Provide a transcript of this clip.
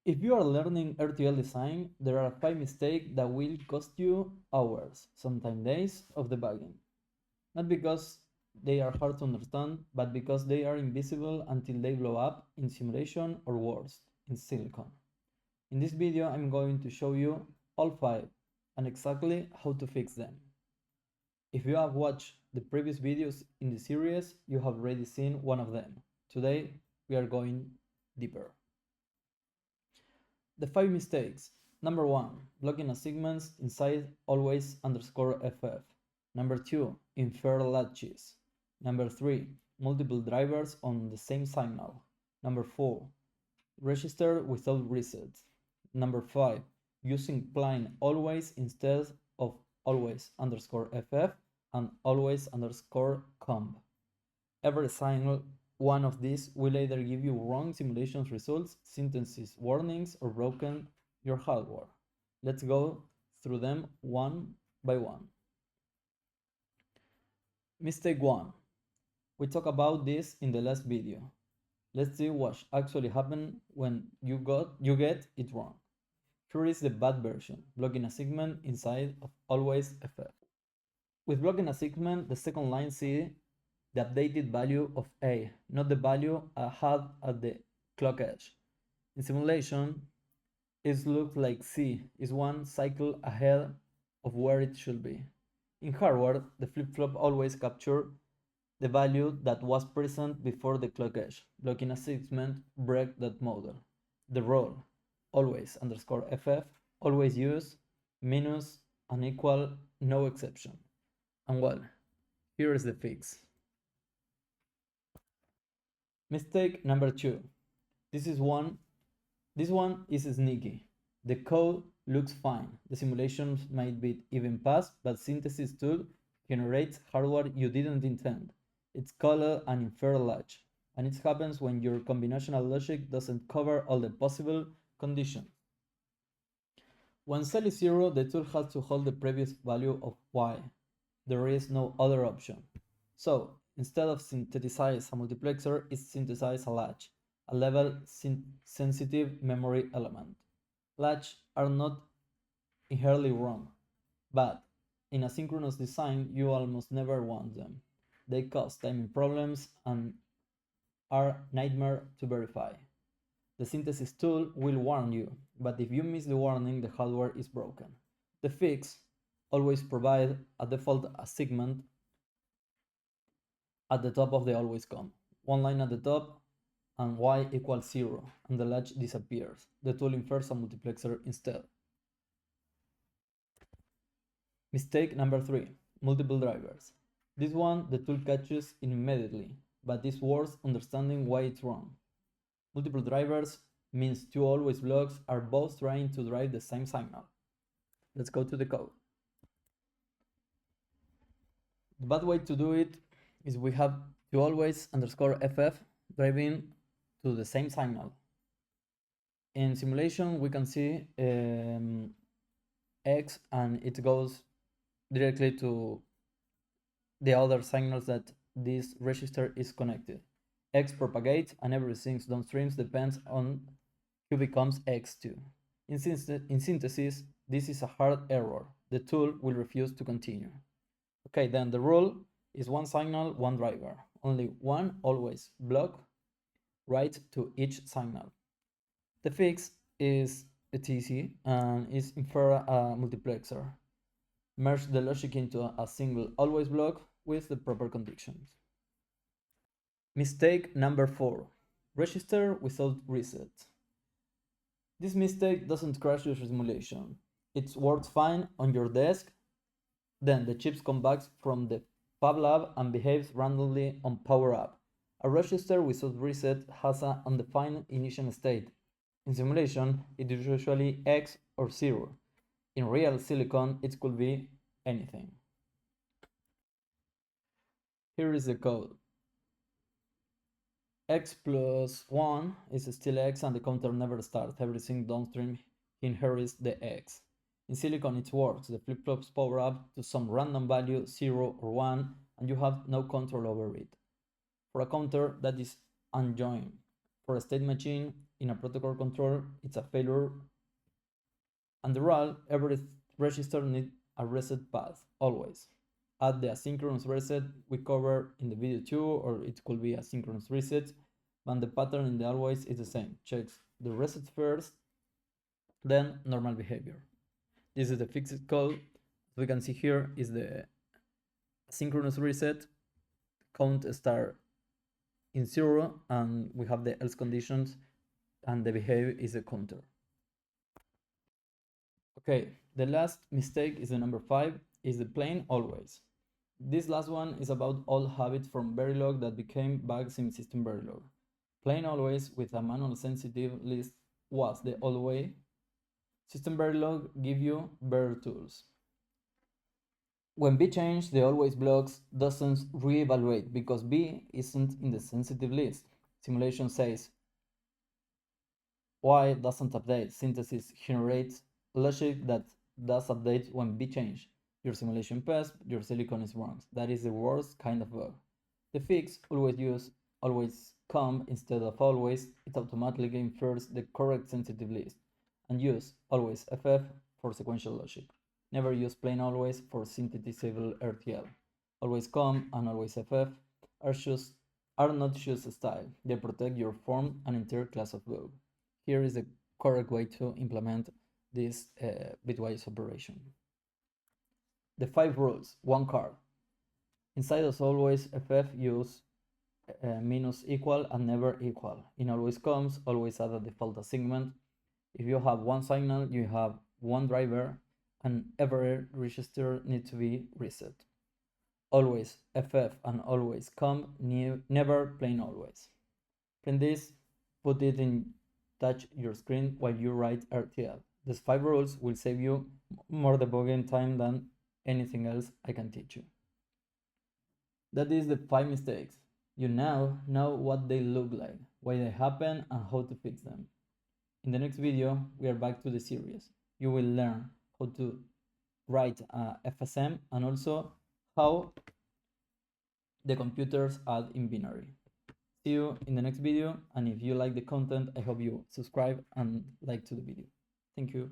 If you are learning RTL design, there are 5 mistakes that will cost you hours, sometimes days, of debugging. Not because they are hard to understand, but because they are invisible until they blow up in simulation or worse, in silicon. In this video, I'm going to show you all 5 and exactly how to fix them. If you have watched the previous videos in the series, you have already seen one of them. Today, we are going deeper. The 5 mistakes. Number 1. Blocking assignments inside always underscore FF. Number 2. Infer latches. Number 3. Multiple drivers on the same signal. Number 4. Register without reset. Number 5. Using plain always instead of always underscore FF and always underscore comb. Every single one of these will either give you wrong simulations results, synthesis warnings, or broken your hardware. Let's go through them one by one. Mistake 1. We talked about this in the last video. Let's see what actually happened when you get it wrong. Here is the bad version, blocking a segment inside of always FF. With blocking a segment, the second line see the updated value of A, not the value I had at the clock edge. In simulation, it looks like C is one cycle ahead of where it should be. In hardware, the flip-flop always captures the value that was present before the clock edge. Blocking a segment break that model. The rule, always underscore FF, always use minus and equal, no exception. And well, here is the fix. Mistake number 2. This one is sneaky. The code looks fine. The simulations might be even passed, but synthesis tool generates hardware you didn't intend. It's called an infer latch, and it happens when your combinational logic doesn't cover all the possible conditions. When cell is 0, the tool has to hold the previous value of y. There is no other option. So, instead of synthesize a multiplexer, it synthesizes a latch, a level sensitive memory element. Latches are not inherently wrong, but in asynchronous design, you almost never want them. They cause timing problems and are nightmare to verify. The synthesis tool will warn you, but if you miss the warning, the hardware is broken. The fix: always provide a default segment at the top of the always comb. One line at the top and y equals 0, and the latch disappears. The tool infers a multiplexer instead. Mistake number 3. Multiple drivers. This one the tool catches immediately, but it's worth understanding why it's wrong. Multiple drivers means two always blocks are both trying to drive the same signal. Let's go to the code. The bad way to do it is we have to always underscore FF driving to the same signal. In simulation, we can see X and it goes directly to the other signals that this register is connected. X propagates and everything downstream depends on Q becomes X2. In synthesis, this is a hard error. The tool will refuse to continue. Okay, then the rule is one signal, one driver. Only one always block right to each signal. The fix is easy and is infer a multiplexer. Merge the logic into a single always block with the proper conditions. Mistake number 4. Register without reset. This mistake doesn't crash your simulation. It works fine on your desk. Then the chips come back from the Fab Lab and behaves randomly on power up. A register without reset has an undefined initial state. In simulation, it is usually X or 0. In real silicon, it could be anything. Here is the code. X plus 1 is still X and the counter never starts. Everything downstream inherits the X. In silicon it works. The flip-flops power up to some random value, 0 or 1, and you have no control over it. For a counter, that is unjoined. For a state machine, in a protocol control, it's a failure. And the rule, every register needs a reset path, always. Add the asynchronous reset we covered in the video 2, or it could be asynchronous reset, and the pattern in the always is the same. Checks the reset first, then normal behavior. This is the fixed code. As we can see here is the asynchronous reset, count start in 0, and we have the else conditions, and the behave is a counter. Okay, the last mistake is the number 5, is the plain always. This last one is about old habits from Verilog that became bugs in SystemVerilog. Plain always with a manual sensitive list was the old way. SystemVerilog give you better tools. When B changed, the always blocks doesn't reevaluate because B isn't in the sensitive list. Simulation says Y doesn't update. Synthesis generates logic that does update when B changed. Your simulation passed, your silicon is wrong. That is the worst kind of bug. The fix, always use always come instead of always. It automatically infers the correct sensitive list. And use always FF for sequential logic. Never use plain always for synthesizable RTL. Always come and always FF are not choose style. They protect your form and entire class of bug. Here is the correct way to implement this bitwise operation. The 5 rules, 1 card. Inside of always FF, use minus equal and never equal. In always comes, always add a default assignment. If you have one signal, you have one driver, and every register needs to be reset. Always FF and always come, never plain always. Print this, put it in touch your screen while you write RTL. These 5 rules will save you more debugging time than anything else I can teach you. That is the 5 mistakes. You now know what they look like, why they happen, and how to fix them. In the next video, we are back to the series. You will learn how to write a FSM and also how the computers add in binary. See you in the next video, and if you like the content, I hope you subscribe and like to the video. Thank you.